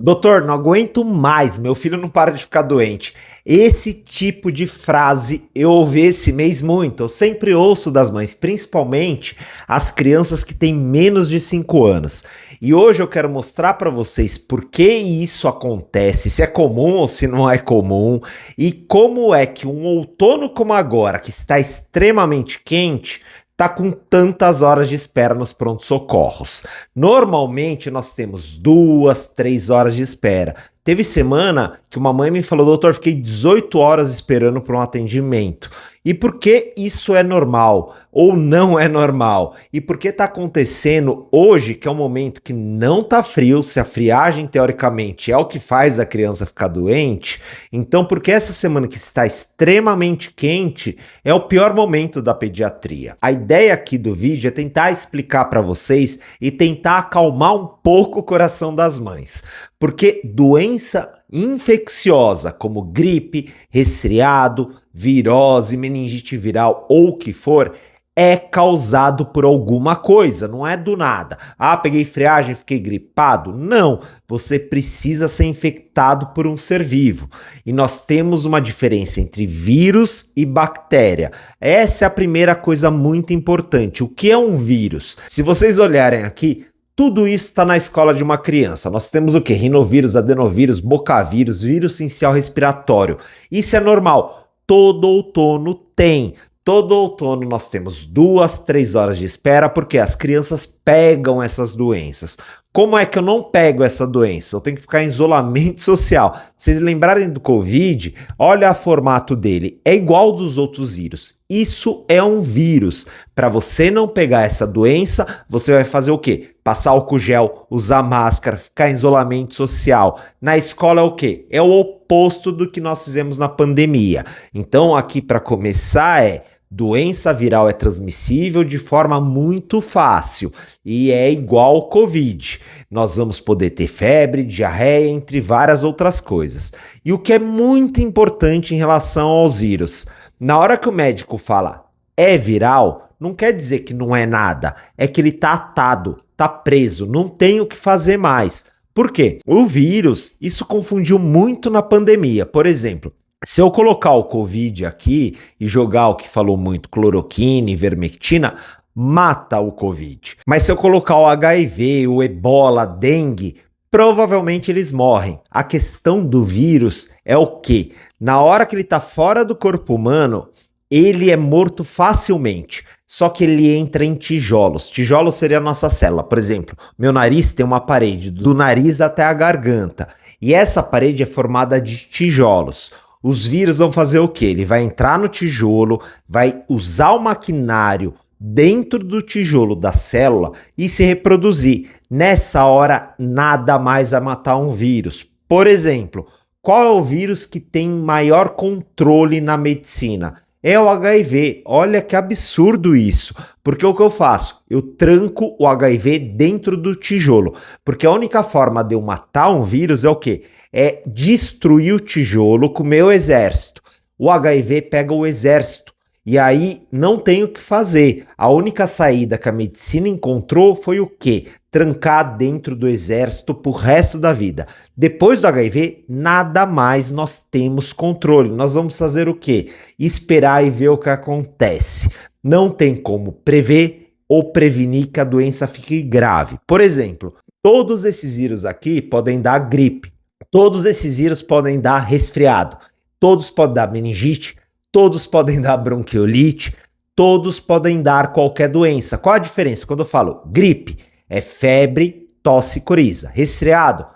Doutor, não aguento mais, meu filho não para de ficar doente. Esse tipo de frase eu ouvi esse mês muito. Eu sempre ouço das mães, principalmente as crianças que têm menos de 5 anos. E hoje eu quero mostrar para vocês por que isso acontece, se é comum ou se não é comum, e como é que um outono como agora, que está extremamente quente, tá com tantas horas de espera nos prontos-socorros. Normalmente nós temos 2, 3 horas de espera. Teve semana que uma mãe me falou, doutor, fiquei 18 horas esperando por um atendimento. E por que isso é normal ou não é normal? E por que está acontecendo hoje, que é um momento que não está frio, se a friagem teoricamente é o que faz a criança ficar doente, então por que essa semana que está extremamente quente é o pior momento da pediatria? A ideia aqui do vídeo é tentar explicar para vocês e tentar acalmar um pouco o coração das mães. Porque doença infecciosa como gripe, resfriado, virose, meningite viral ou o que for, é causado por alguma coisa, não é do nada. Ah, peguei friagem, fiquei gripado. Não, você precisa ser infectado por um ser vivo. E nós temos uma diferença entre vírus e bactéria. Essa é a primeira coisa muito importante. O que é um vírus? Se vocês olharem aqui, tudo isso está na escola de uma criança. Nós temos o quê? Rinovírus, adenovírus, bocavírus, vírus sincial respiratório. Isso é normal. Todo outono tem. Todo outono nós temos 2, 3 horas de espera porque as crianças pegam essas doenças. Como é que eu não pego essa doença? Eu tenho que ficar em isolamento social. Se vocês lembrarem do Covid, olha o formato dele. É igual dos outros vírus. Isso é um vírus. Para você não pegar essa doença, você vai fazer o quê? Passar álcool gel, usar máscara, ficar em isolamento social. Na escola é o quê? É o oposto do que nós fizemos na pandemia. Então aqui para começar doença viral é transmissível de forma muito fácil e é igual ao Covid. Nós vamos poder ter febre, diarreia, entre várias outras coisas. E o que é muito importante em relação aos vírus, na hora que o médico fala é viral, não quer dizer que não é nada, é que ele tá atado, tá preso, não tem o que fazer mais. Por quê? O vírus, isso confundiu muito na pandemia. Por exemplo, se eu colocar o Covid aqui e jogar o que falou muito, cloroquina, ivermectina, mata o Covid. Mas se eu colocar o HIV, o ebola, a dengue, provavelmente eles morrem. A questão do vírus é o quê? Na hora que ele está fora do corpo humano, ele é morto facilmente. Só que ele entra em tijolos. Tijolo seria a nossa célula. Por exemplo, meu nariz tem uma parede do nariz até a garganta. E essa parede é formada de tijolos. Os vírus vão fazer o quê? Ele vai entrar no tijolo, vai usar o maquinário dentro do tijolo da célula e se reproduzir. Nessa hora, nada mais vai matar um vírus. Por exemplo, qual é o vírus que tem maior controle na medicina? É o HIV. Olha que absurdo isso. Porque o que eu faço? Eu tranco o HIV dentro do tijolo. Porque a única forma de eu matar um vírus é o quê? É destruir o tijolo com o meu exército. O HIV pega o exército. E aí não tem o que fazer. A única saída que a medicina encontrou foi o quê? Trancar dentro do exército pro resto da vida. Depois do HIV, nada mais nós temos controle. Nós vamos fazer o quê? Esperar e ver o que acontece. Não tem como prever ou prevenir que a doença fique grave. Por exemplo, todos esses vírus aqui podem dar gripe. Todos esses vírus podem dar resfriado. Todos podem dar meningite. Todos podem dar bronquiolite, todos podem dar qualquer doença. Qual a diferença? Quando eu falo gripe, é febre, tosse e coriza. Resfriado,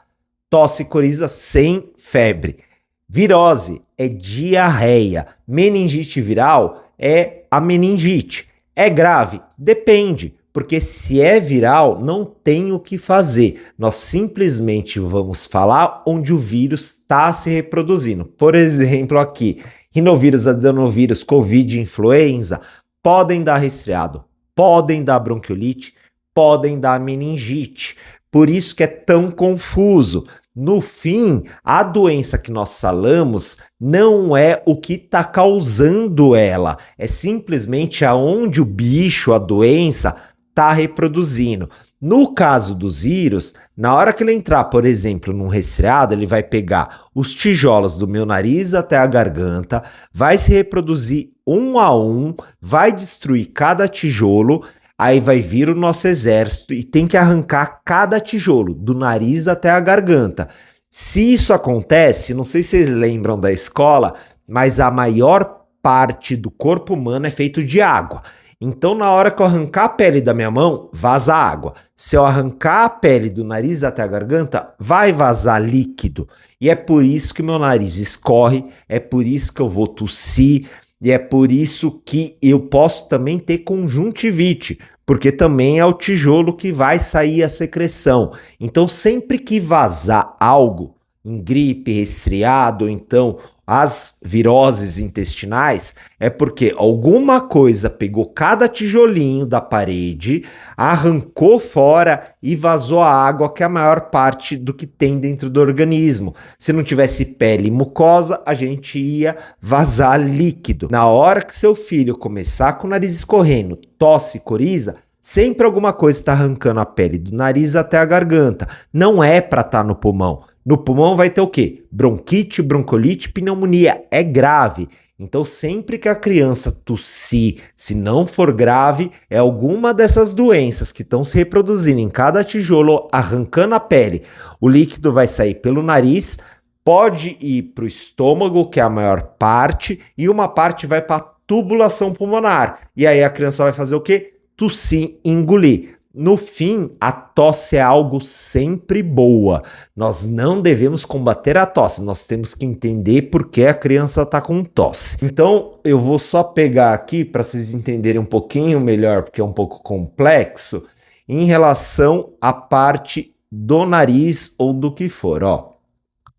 tosse e coriza sem febre. Virose é diarreia. Meningite viral é a meningite. É grave? Depende, porque se é viral, não tem o que fazer. Nós simplesmente vamos falar onde o vírus está se reproduzindo. Por exemplo, aqui, rinovírus, adenovírus, covid, influenza, podem dar resfriado, podem dar bronquiolite, podem dar meningite. Por isso que é tão confuso. No fim, a doença que nós falamos não é o que está causando ela, é simplesmente aonde o bicho, a doença, está reproduzindo. No caso dos vírus, na hora que ele entrar, por exemplo, num resfriado, ele vai pegar os tijolos do meu nariz até a garganta, vai se reproduzir um a um, vai destruir cada tijolo, aí vai vir o nosso exército e tem que arrancar cada tijolo, do nariz até a garganta. Se isso acontece, não sei se vocês lembram da escola, mas a maior parte do corpo humano é feito de água. Então, na hora que eu arrancar a pele da minha mão, vaza água. Se eu arrancar a pele do nariz até a garganta, vai vazar líquido. E é por isso que meu nariz escorre, é por isso que eu vou tossir, e é por isso que eu posso também ter conjuntivite, porque também é o tijolo que vai sair a secreção. Então, sempre que vazar algo, em gripe, resfriado, ou então as viroses intestinais, é porque alguma coisa pegou cada tijolinho da parede, arrancou fora e vazou a água, que é a maior parte do que tem dentro do organismo. Se não tivesse pele e mucosa, a gente ia vazar líquido. Na hora que seu filho começar com o nariz escorrendo, tosse e coriza, sempre alguma coisa está arrancando a pele do nariz até a garganta. Não é para estar no pulmão. No pulmão vai ter o quê? Bronquite, broncolite, pneumonia. É grave. Então, sempre que a criança tossir, se não for grave, é alguma dessas doenças que estão se reproduzindo em cada tijolo, arrancando a pele. O líquido vai sair pelo nariz, pode ir para o estômago, que é a maior parte, e uma parte vai para a tubulação pulmonar. E aí a criança vai fazer o quê? Tossir e engolir. No fim, a tosse é algo sempre boa. Nós não devemos combater a tosse, nós temos que entender por que a criança está com tosse. Então, eu vou só pegar aqui para vocês entenderem um pouquinho melhor, porque é um pouco complexo, em relação à parte do nariz ou do que for. Ó.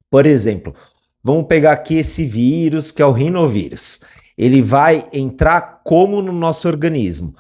Por exemplo, vamos pegar aqui esse vírus que é o rinovírus. Ele vai entrar como no nosso organismo?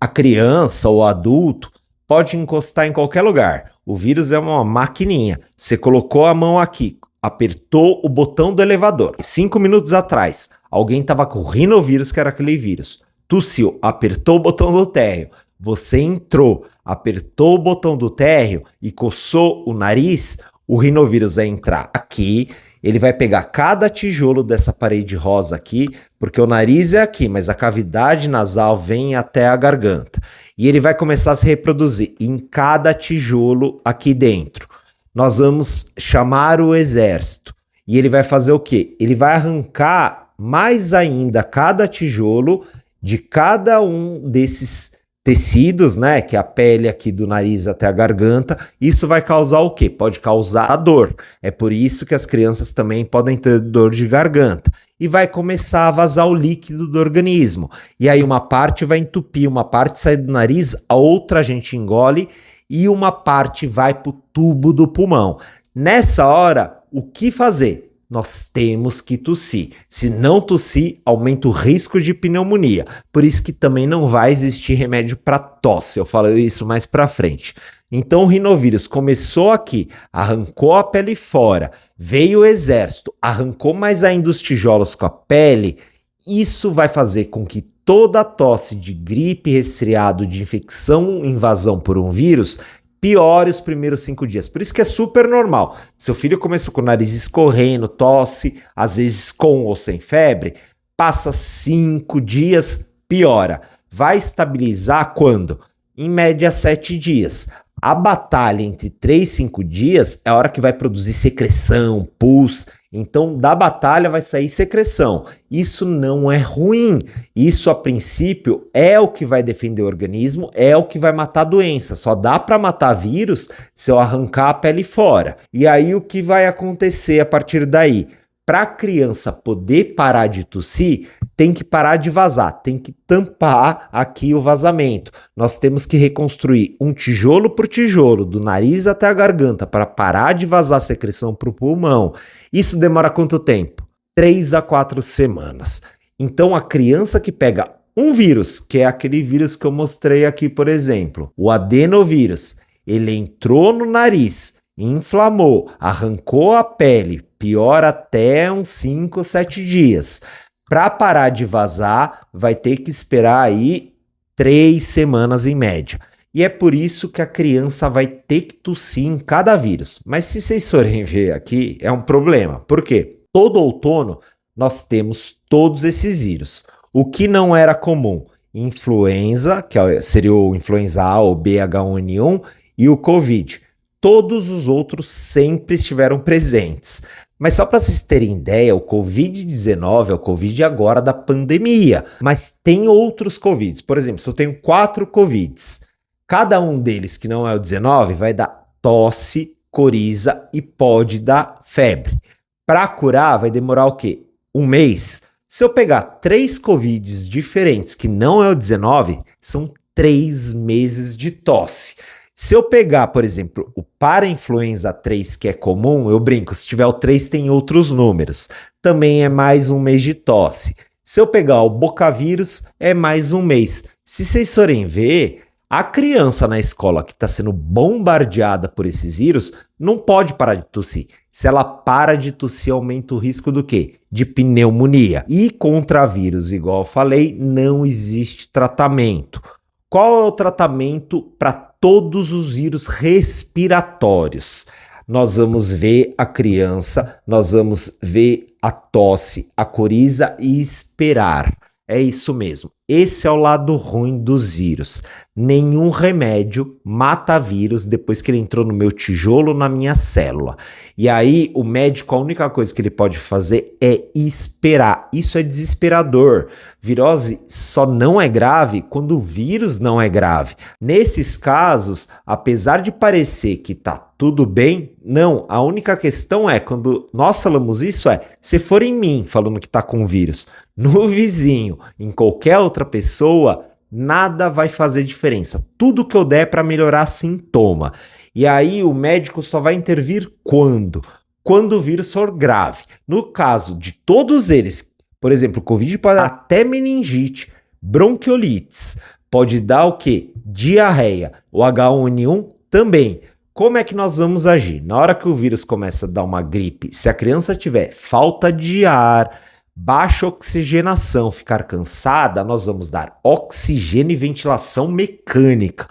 A criança ou adulto pode encostar em qualquer lugar. O vírus é uma maquininha. Você colocou a mão aqui, apertou o botão do elevador. 5 minutos atrás, alguém estava com o rinovírus, que era aquele vírus. Tossiu, apertou o botão do térreo. Você entrou, apertou o botão do térreo e coçou o nariz, o rinovírus vai entrar aqui. Ele vai pegar cada tijolo dessa parede rosa aqui, porque o nariz é aqui, mas a cavidade nasal vem até a garganta. E ele vai começar a se reproduzir em cada tijolo aqui dentro. Nós vamos chamar o exército. E ele vai fazer o quê? Ele vai arrancar mais ainda cada tijolo de cada um desses tecidos, né, que é a pele aqui do nariz até a garganta. Isso vai causar o quê? Pode causar a dor. É por isso que as crianças também podem ter dor de garganta. E vai começar a vazar o líquido do organismo. E aí uma parte vai entupir, uma parte sai do nariz, a outra a gente engole e uma parte vai para o tubo do pulmão. Nessa hora, o que fazer? Nós temos que tossir. Se não tossir, aumenta o risco de pneumonia. Por isso que também não vai existir remédio para tosse. Eu falo isso mais para frente. Então o rinovírus começou aqui, arrancou a pele fora, veio o exército, arrancou mais ainda os tijolos com a pele. Isso vai fazer com que toda a tosse de gripe, resfriado, de infecção, invasão por um vírus piore os primeiros 5 dias. Por isso que é super normal. Seu filho começou com o nariz escorrendo, tosse, às vezes com ou sem febre, passa 5 dias, piora. Vai estabilizar quando? Em média 7 dias. A batalha entre 3 e 5 dias é a hora que vai produzir secreção, pus. Então, da batalha vai sair secreção. Isso não é ruim. Isso, a princípio, é o que vai defender o organismo, é o que vai matar a doença. Só dá para matar vírus se eu arrancar a pele fora. E aí, o que vai acontecer a partir daí? Para a criança poder parar de tossir, tem que parar de vazar, tem que tampar aqui o vazamento. Nós temos que reconstruir um tijolo por tijolo, do nariz até a garganta, para parar de vazar secreção para o pulmão. Isso demora quanto tempo? 3 a 4 semanas. Então, a criança que pega um vírus, que é aquele vírus que eu mostrei aqui, por exemplo, o adenovírus, ele entrou no nariz, inflamou, arrancou a pele, piora até uns 5 ou 7 dias. Para parar de vazar, vai ter que esperar aí 3 semanas em média. E é por isso que a criança vai ter que tossir em cada vírus. Mas se vocês forem ver aqui, é um problema. Por quê? Todo outono nós temos todos esses vírus. O que não era comum? Influenza, que seria o influenza A ou BH1N1, e o Covid. Todos os outros sempre estiveram presentes. Mas só para vocês terem ideia, o Covid-19 é o Covid agora da pandemia. Mas tem outros Covids. Por exemplo, se eu tenho 4 Covids, cada um deles que não é o 19 vai dar tosse, coriza e pode dar febre. Para curar vai demorar o quê? Um mês. Se eu pegar 3 Covids diferentes que não é o 19, são 3 meses de tosse. Se eu pegar, por exemplo, o parainfluenza 3, que é comum, eu brinco, se tiver o 3 tem outros números, também é mais um mês de tosse. Se eu pegar o bocavírus, é mais um mês. Se vocês forem ver, a criança na escola que está sendo bombardeada por esses vírus não pode parar de tossir. Se ela para de tossir, aumenta o risco do quê? De pneumonia. E contra vírus, igual eu falei, não existe tratamento. Qual é o tratamento para todos os vírus respiratórios? Nós vamos ver a criança, nós vamos ver a tosse, a coriza e esperar. É isso mesmo. Esse é o lado ruim dos vírus. Nenhum remédio mata vírus depois que ele entrou no meu tijolo, na minha célula. E aí o médico, a única coisa que ele pode fazer é esperar. Isso é desesperador. Virose só não é grave quando o vírus não é grave. Nesses casos, apesar de parecer que tá tudo bem, não. A única questão é, quando nós falamos isso, se for em mim falando que tá com vírus, no vizinho, em qualquer outra pessoa, nada vai fazer diferença. Tudo que eu der para melhorar sintoma. E aí o médico só vai intervir quando? Quando o vírus for grave. No caso de todos eles, por exemplo, o Covid pode dar até meningite, bronquiolites, pode dar o quê? Diarreia. O H1N1 também. Como é que nós vamos agir? Na hora que o vírus começa a dar uma gripe, se a criança tiver falta de ar, baixa oxigenação, ficar cansada, nós vamos dar oxigênio e ventilação mecânica.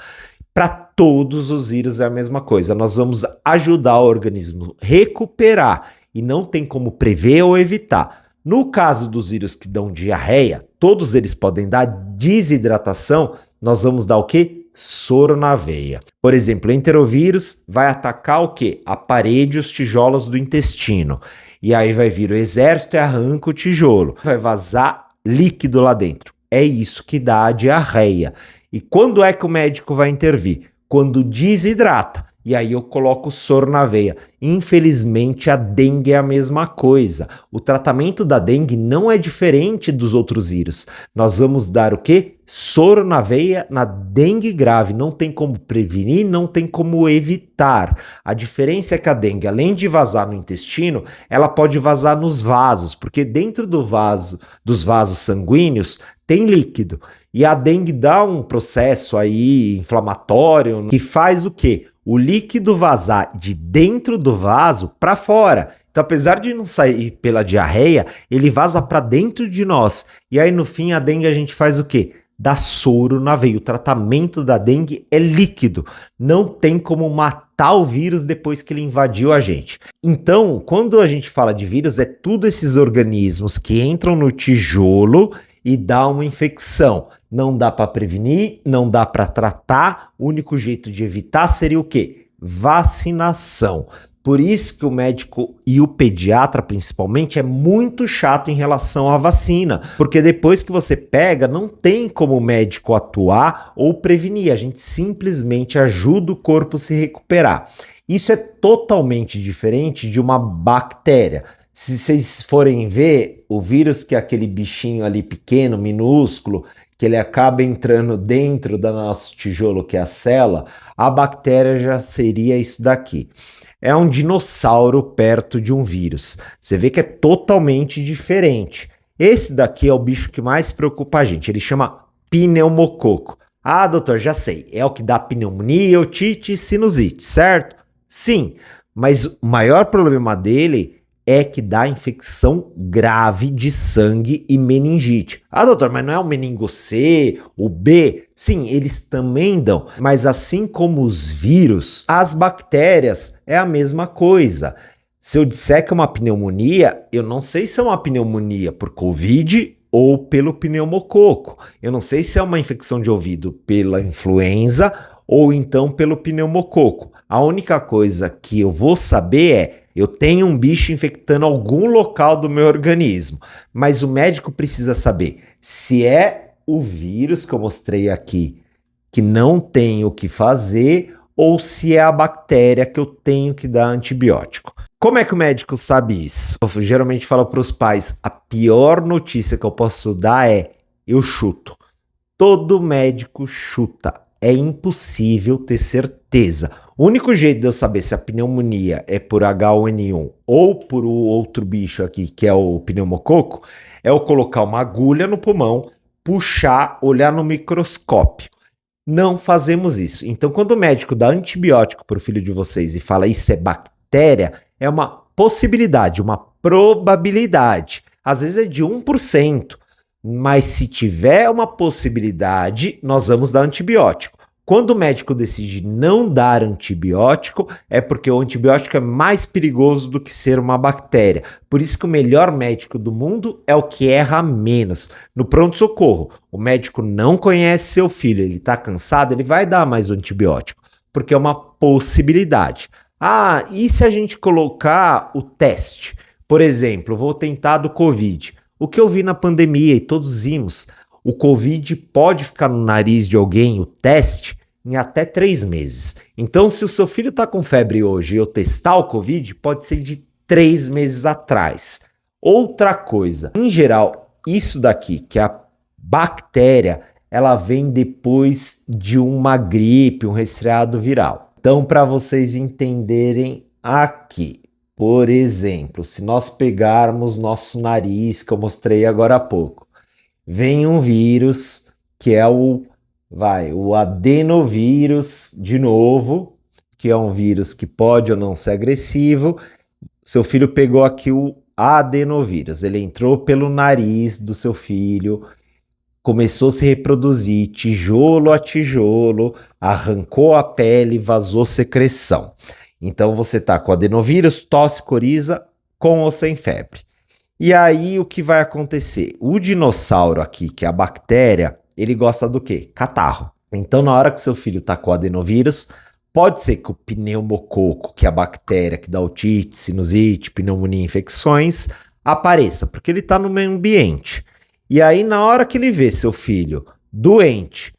Para todos os vírus é a mesma coisa. Nós vamos ajudar o organismo a recuperar e não tem como prever ou evitar. No caso dos vírus que dão diarreia, todos eles podem dar desidratação, nós vamos dar o quê? Soro na veia. Por exemplo, o enterovírus vai atacar o quê? A parede e os tijolos do intestino. E aí vai vir o exército e arranca o tijolo. Vai vazar líquido lá dentro. É isso que dá a diarreia. E quando é que o médico vai intervir? Quando desidrata. E aí eu coloco soro na veia. Infelizmente, a dengue é a mesma coisa. O tratamento da dengue não é diferente dos outros vírus. Nós vamos dar o quê? Soro na veia na dengue grave. Não tem como prevenir, não tem como evitar. A diferença é que a dengue, além de vazar no intestino, ela pode vazar nos vasos, porque dentro do vaso, dos vasos sanguíneos, tem líquido. E a dengue dá um processo aí inflamatório que faz o quê? O líquido vazar de dentro do vaso para fora. Então, apesar de não sair pela diarreia, ele vaza para dentro de nós. E aí, no fim, a dengue a gente faz o quê? Dá soro na veia. O tratamento da dengue é líquido. Não tem como matar o vírus depois que ele invadiu a gente. Então, quando a gente fala de vírus, é tudo esses organismos que entram no tijolo e dá uma infecção. Não dá para prevenir, não dá para tratar. O único jeito de evitar seria o quê? Vacinação. Por isso que o médico e o pediatra, principalmente, é muito chato em relação à vacina. Porque depois que você pega, não tem como o médico atuar ou prevenir. A gente simplesmente ajuda o corpo a se recuperar. Isso é totalmente diferente de uma bactéria. Se vocês forem ver, o vírus, que é aquele bichinho ali pequeno, minúsculo, que ele acaba entrando dentro do nosso tijolo, que é a célula, a bactéria já seria isso daqui. É um dinossauro perto de um vírus. Você vê que é totalmente diferente. Esse daqui é o bicho que mais preocupa a gente. Ele chama pneumococo. Ah, doutor, já sei. É o que dá pneumonia, otite e sinusite, certo? Sim, mas o maior problema dele é que dá infecção grave de sangue e meningite. Ah, doutor, mas não é o meningo C, o B? Sim, eles também dão, mas assim como os vírus, as bactérias é a mesma coisa. Se eu disser que é uma pneumonia, eu não sei se é uma pneumonia por Covid ou pelo pneumococo. Eu não sei se é uma infecção de ouvido pela influenza ou então pelo pneumococo. A única coisa que eu vou saber é: eu tenho um bicho infectando algum local do meu organismo, mas o médico precisa saber se é o vírus que eu mostrei aqui, que não tem o que fazer, ou se é a bactéria que eu tenho que dar antibiótico. Como é que o médico sabe isso? Eu geralmente falo para os pais: a pior notícia que eu posso dar é: eu chuto. Todo médico chuta. É impossível ter certeza. O único jeito de eu saber se a pneumonia é por H1N1 ou por o outro bicho aqui, que é o pneumococo, é eu colocar uma agulha no pulmão, puxar, olhar no microscópio. Não fazemos isso. Então, quando o médico dá antibiótico para o filho de vocês e fala isso é bactéria, é uma possibilidade, uma probabilidade. Às vezes é de 1%. Mas se tiver uma possibilidade, nós vamos dar antibiótico. Quando o médico decide não dar antibiótico, é porque o antibiótico é mais perigoso do que ser uma bactéria. Por isso que o melhor médico do mundo é o que erra menos. No pronto-socorro, o médico não conhece seu filho, ele está cansado, ele vai dar mais antibiótico, porque é uma possibilidade. Ah, e se a gente colocar o teste? Por exemplo, eu vou tentar do Covid. O que eu vi na pandemia, e todos vimos, o Covid pode ficar no nariz de alguém, o teste, em até 3 meses. Então, se o seu filho está com febre hoje e eu testar o Covid, pode ser de 3 meses atrás. Outra coisa, em geral, isso daqui, que é a bactéria, ela vem depois de uma gripe, um resfriado viral. Então, para vocês entenderem aqui, por exemplo, se nós pegarmos nosso nariz, que eu mostrei agora há pouco, vem um vírus que é o adenovírus de novo, que é um vírus que pode ou não ser agressivo. Seu filho pegou aqui o adenovírus, ele entrou pelo nariz do seu filho, começou a se reproduzir tijolo a tijolo, arrancou a pele, vazou secreção. Então você tá com adenovírus, tosse, coriza, com ou sem febre. E aí o que vai acontecer? O dinossauro aqui, que é a bactéria, ele gosta do quê? Catarro. Então na hora que seu filho tá com adenovírus, pode ser que o pneumococo, que é a bactéria que dá otite, sinusite, pneumonia, infecções, apareça, porque ele tá no meio ambiente. E aí na hora que ele vê seu filho doente,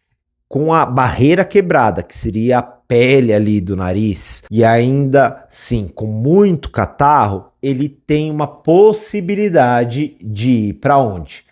com a barreira quebrada, que seria a pele ali do nariz, e ainda sim com muito catarro, ele tem uma possibilidade de ir para onde?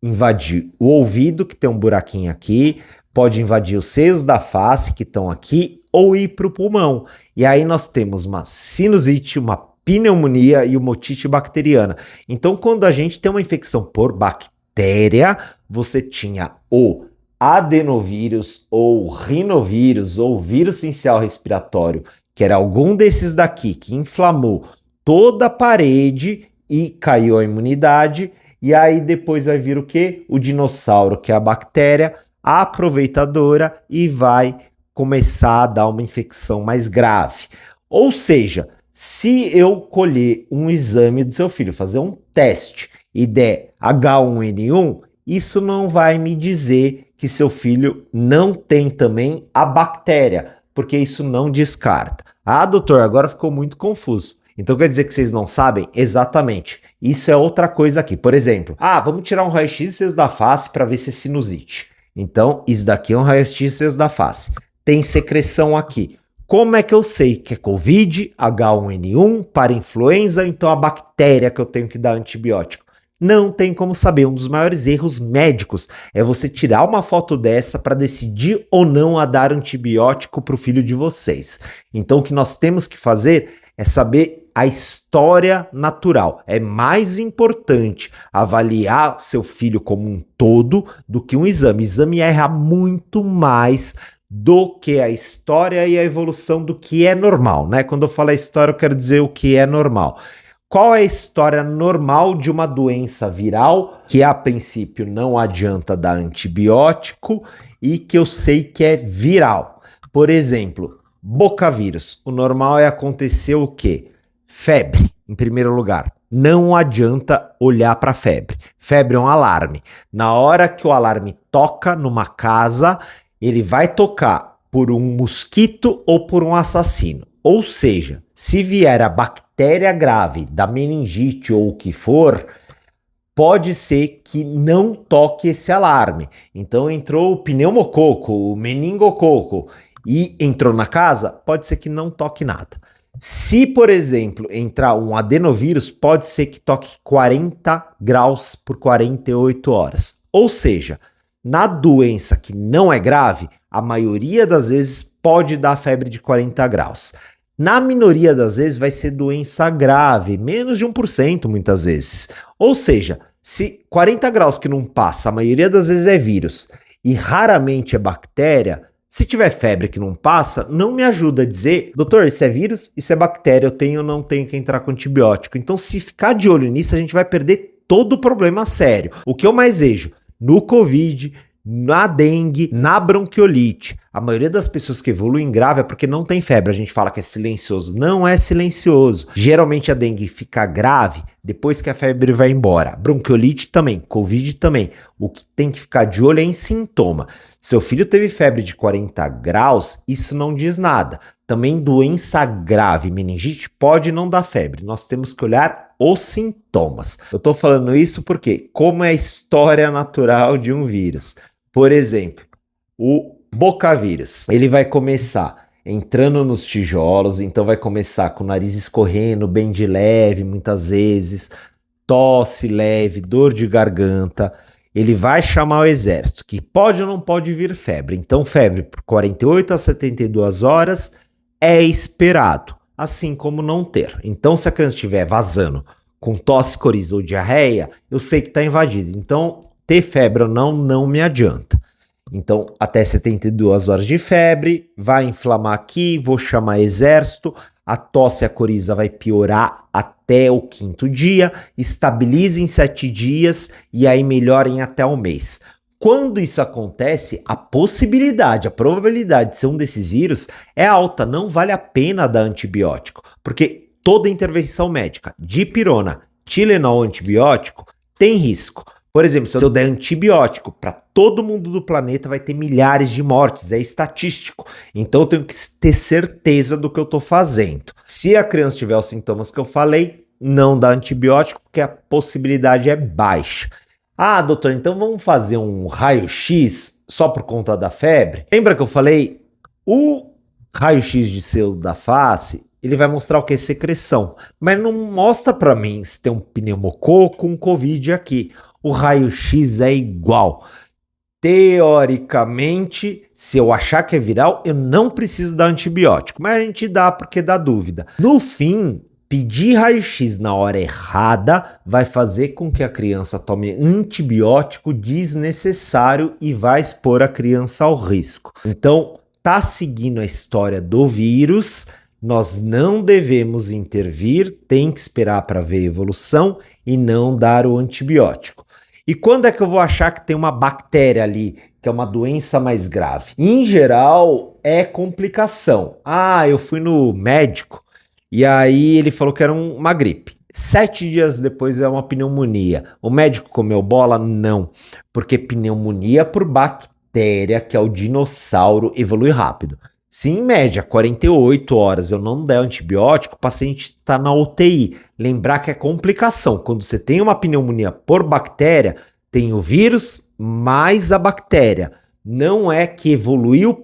Invadir o ouvido, que tem um buraquinho aqui, pode invadir os seios da face, que estão aqui, ou ir para o pulmão. E aí nós temos uma sinusite, uma pneumonia e uma otite bacteriana. Então, quando a gente tem uma infecção por bactéria, você tinha o adenovírus ou rinovírus ou vírus sincial respiratório, que era algum desses daqui que inflamou toda a parede e caiu a imunidade, e aí depois vai vir o quê? O dinossauro, que é a bactéria aproveitadora, e vai começar a dar uma infecção mais grave. Ou seja, se eu colher um exame do seu filho, fazer um teste e der H1N1, isso não vai me dizer que seu filho não tem também a bactéria, porque isso não descarta. Ah, doutor, agora ficou muito confuso. Então quer dizer que vocês não sabem? Exatamente. Isso é outra coisa aqui. Por exemplo, vamos tirar um raio-x da face para ver se é sinusite. Então, isso daqui é um raio-x da face. Tem secreção aqui. Como é que eu sei que é Covid, H1N1, para influenza, então a bactéria que eu tenho que dar antibiótico? Não tem como saber. Um dos maiores erros médicos é você tirar uma foto dessa para decidir ou não a dar antibiótico para o filho de vocês. Então, o que nós temos que fazer é saber a história natural. É mais importante avaliar seu filho como um todo do que um exame. O exame erra muito mais do que a história e a evolução do que é normal, né? Quando eu falo a história, eu quero dizer o que é normal. qual é a história normal de uma doença viral que a princípio não adianta dar antibiótico e que eu sei que é viral? Por exemplo, bocavírus. O normal é acontecer o quê? Febre, em primeiro lugar. Não adianta olhar para febre. Febre é um alarme. Na hora que o alarme toca numa casa, ele vai tocar por um mosquito ou por um assassino. Ou seja, se vier a bactéria grave da meningite ou o que for, pode ser que não toque esse alarme. Então entrou o pneumococo, o meningococo e entrou na casa, pode ser que não toque nada. Se, por exemplo, entrar um adenovírus, pode ser que toque 40 graus por 48 horas. Ou seja, na doença que não é grave, a maioria das vezes pode dar febre de 40 graus. Na minoria das vezes vai ser doença grave, menos de 1% muitas vezes. Ou seja, se 40 graus que não passa, a maioria das vezes é vírus e raramente é bactéria, se tiver febre que não passa, não me ajuda a dizer, doutor, isso é vírus, isso é bactéria, eu tenho ou não tenho que entrar com antibiótico. Então, se ficar de olho nisso, a gente vai perder todo o problema sério. O que eu mais vejo no Covid, na dengue, na bronquiolite, a maioria das pessoas que evoluem grave é porque não tem febre. A gente fala que é silencioso. Não é silencioso. Geralmente a dengue fica grave depois que a febre vai embora. Bronquiolite também, Covid também. O que tem que ficar de olho é em sintoma. Seu filho teve febre de 40 graus, isso não diz nada. Também doença grave, meningite, pode não dar febre. Nós temos que olhar os sintomas. Eu tô falando isso porque, como é a história natural de um vírus. Por exemplo, o bocavírus, ele vai começar entrando nos tijolos, então vai começar com o nariz escorrendo, bem de leve, muitas vezes, tosse leve, dor de garganta. Ele vai chamar o exército, que pode ou não pode vir febre. Então, febre por 48 a 72 horas é esperado, assim como não ter. Então, se a criança estiver vazando com tosse, coriza ou diarreia, eu sei que está invadido. Então, ter febre ou não me adianta. Então, até 72 horas de febre, vai inflamar aqui, vou chamar exército, a tosse e a coriza vai piorar até o 5º dia, estabiliza em 7 dias e aí melhora em até um mês. Quando isso acontece, a probabilidade de ser um desses vírus é alta, não vale a pena dar antibiótico, porque toda intervenção médica, dipirona, Tilenol antibiótico, tem risco. Por exemplo, se eu der antibiótico para todo mundo do planeta, vai ter milhares de mortes, é estatístico. Então eu tenho que ter certeza do que eu estou fazendo. Se a criança tiver os sintomas que eu falei, não dá antibiótico, porque a possibilidade é baixa. Ah, doutor, então vamos fazer um raio-x só por conta da febre? Lembra que eu falei? O raio-x de selo da face, ele vai mostrar o que é secreção, mas não mostra para mim se tem um pneumococo, um covid aqui. O raio-x é igual. Teoricamente, se eu achar que é viral, eu não preciso dar antibiótico, mas a gente dá porque dá dúvida. No fim, pedir raio-x na hora errada vai fazer com que a criança tome antibiótico desnecessário e vai expor a criança ao risco. Então, tá seguindo a história do vírus, nós não devemos intervir, tem que esperar para ver a evolução e não dar o antibiótico. E quando é que eu vou achar que tem uma bactéria ali, que é uma doença mais grave? Em geral, é complicação. Ah, eu fui no médico e aí ele falou que era uma gripe. 7 dias depois é uma pneumonia. O médico comeu bola? Não, porque pneumonia por bactéria, que é o dinossauro, evolui rápido. Se em média 48 horas eu não der antibiótico, o paciente está na UTI. Lembrar que é complicação. Quando você tem uma pneumonia por bactéria, tem o vírus mais a bactéria. Não é que evoluiu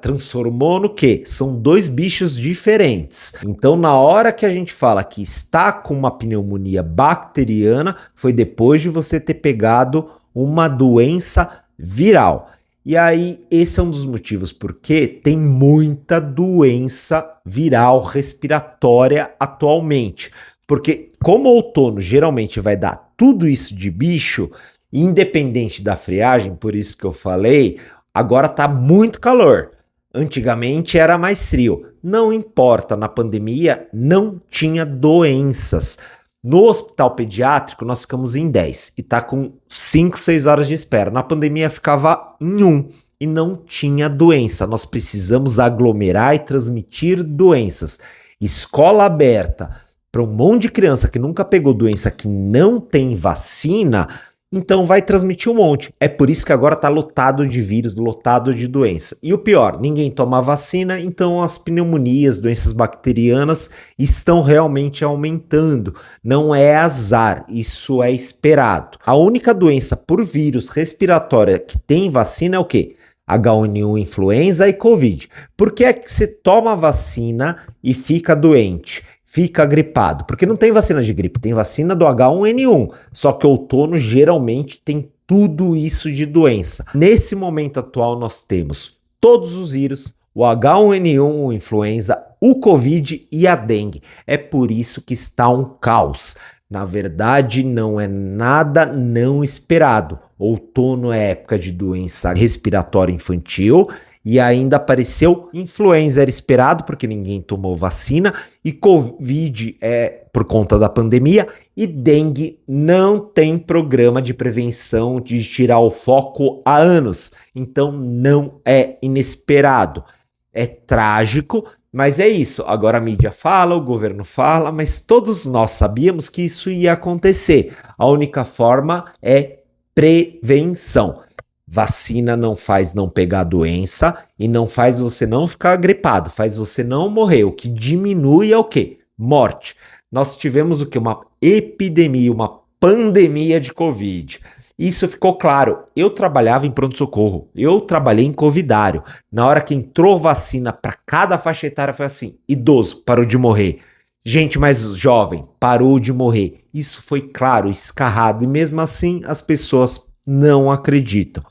transformou no quê? São 2 bichos diferentes. Então, na hora que a gente fala que está com uma pneumonia bacteriana, foi depois de você ter pegado uma doença viral. E aí, esse é um dos motivos porque tem muita doença viral respiratória atualmente. Porque como o outono geralmente vai dar tudo isso de bicho, independente da friagem, por isso que eu falei, agora tá muito calor. Antigamente era mais frio. Não importa, na pandemia não tinha doenças. No hospital pediátrico nós ficamos em 10 e tá com 5, 6 horas de espera. Na pandemia ficava em 1 e não tinha doença. Nós precisamos aglomerar e transmitir doenças. Escola aberta para um monte de criança que nunca pegou doença, que não tem vacina, então vai transmitir um monte. É por isso que agora está lotado de vírus, lotado de doença. E o pior, ninguém toma vacina, então as pneumonias, doenças bacterianas estão realmente aumentando. Não é azar, isso é esperado. A única doença por vírus respiratória que tem vacina é o quê? H1N1 influenza e Covid. Por que é que você toma vacina e fica doente? Fica gripado, porque não tem vacina de gripe, tem vacina do H1N1, só que outono geralmente tem tudo isso de doença. Nesse momento atual nós temos todos os vírus, o H1N1, o influenza, o Covid e a dengue. É por isso que está um caos. Na verdade, não é nada não esperado. Outono é época de doença respiratória infantil, e ainda apareceu influenza, era esperado porque ninguém tomou vacina, e Covid é por conta da pandemia, e dengue não tem programa de prevenção de tirar o foco há anos, então não é inesperado. É trágico, mas é isso. Agora a mídia fala, o governo fala, mas todos nós sabíamos que isso ia acontecer. A única forma é prevenção. Vacina não faz não pegar a doença e não faz você não ficar gripado, faz você não morrer. O que diminui é o quê? Morte. Nós tivemos o quê? Uma epidemia, uma pandemia de Covid. Isso ficou claro. Eu trabalhava em pronto-socorro, eu trabalhei em covidário. Na hora que entrou vacina para cada faixa etária foi assim, idoso parou de morrer. Gente mais jovem parou de morrer. Isso foi claro, escarrado, e mesmo assim as pessoas não acreditam.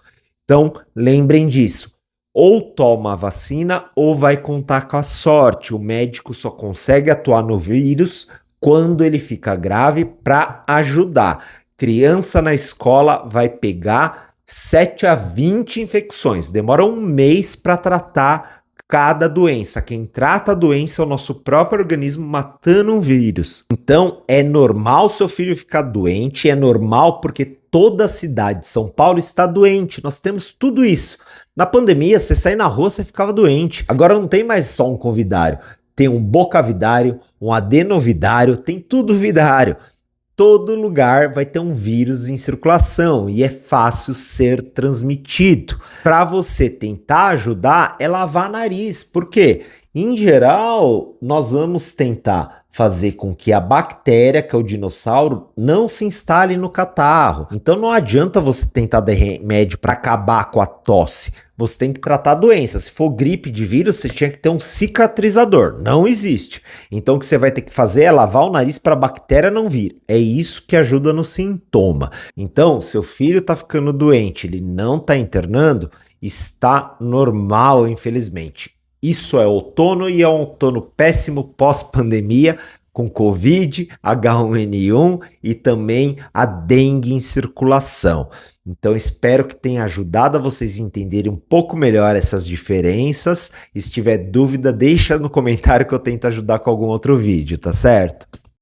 Então, lembrem disso. Ou toma a vacina ou vai contar com a sorte. O médico só consegue atuar no vírus quando ele fica grave para ajudar. Criança na escola vai pegar 7 a 20 infecções. Demora um mês para tratar cada doença. Quem trata a doença é o nosso próprio organismo matando um vírus. Então, é normal seu filho ficar doente, é normal porque toda a cidade de São Paulo está doente. Nós temos tudo isso. Na pandemia, você sair na rua, você ficava doente. Agora não tem mais só um covidário. Tem um bocavidário, um adenovidário, tem tudo vidário. Todo lugar vai ter um vírus em circulação e é fácil ser transmitido. Para você tentar ajudar é lavar nariz. Por quê? Em geral, nós vamos tentar fazer com que a bactéria, que é o dinossauro, não se instale no catarro. Então não adianta você tentar dar remédio para acabar com a tosse. Você tem que tratar a doença. Se for gripe de vírus, você tinha que ter um cicatrizador. Não existe. Então o que você vai ter que fazer é lavar o nariz para a bactéria não vir. É isso que ajuda no sintoma. Então, seu filho está ficando doente, ele não está internando, está normal, infelizmente. Isso é outono e é um outono péssimo pós-pandemia, com Covid, H1N1 e também a dengue em circulação. Então espero que tenha ajudado a vocês entenderem um pouco melhor essas diferenças. Se tiver dúvida, deixa no comentário que eu tento ajudar com algum outro vídeo, tá certo?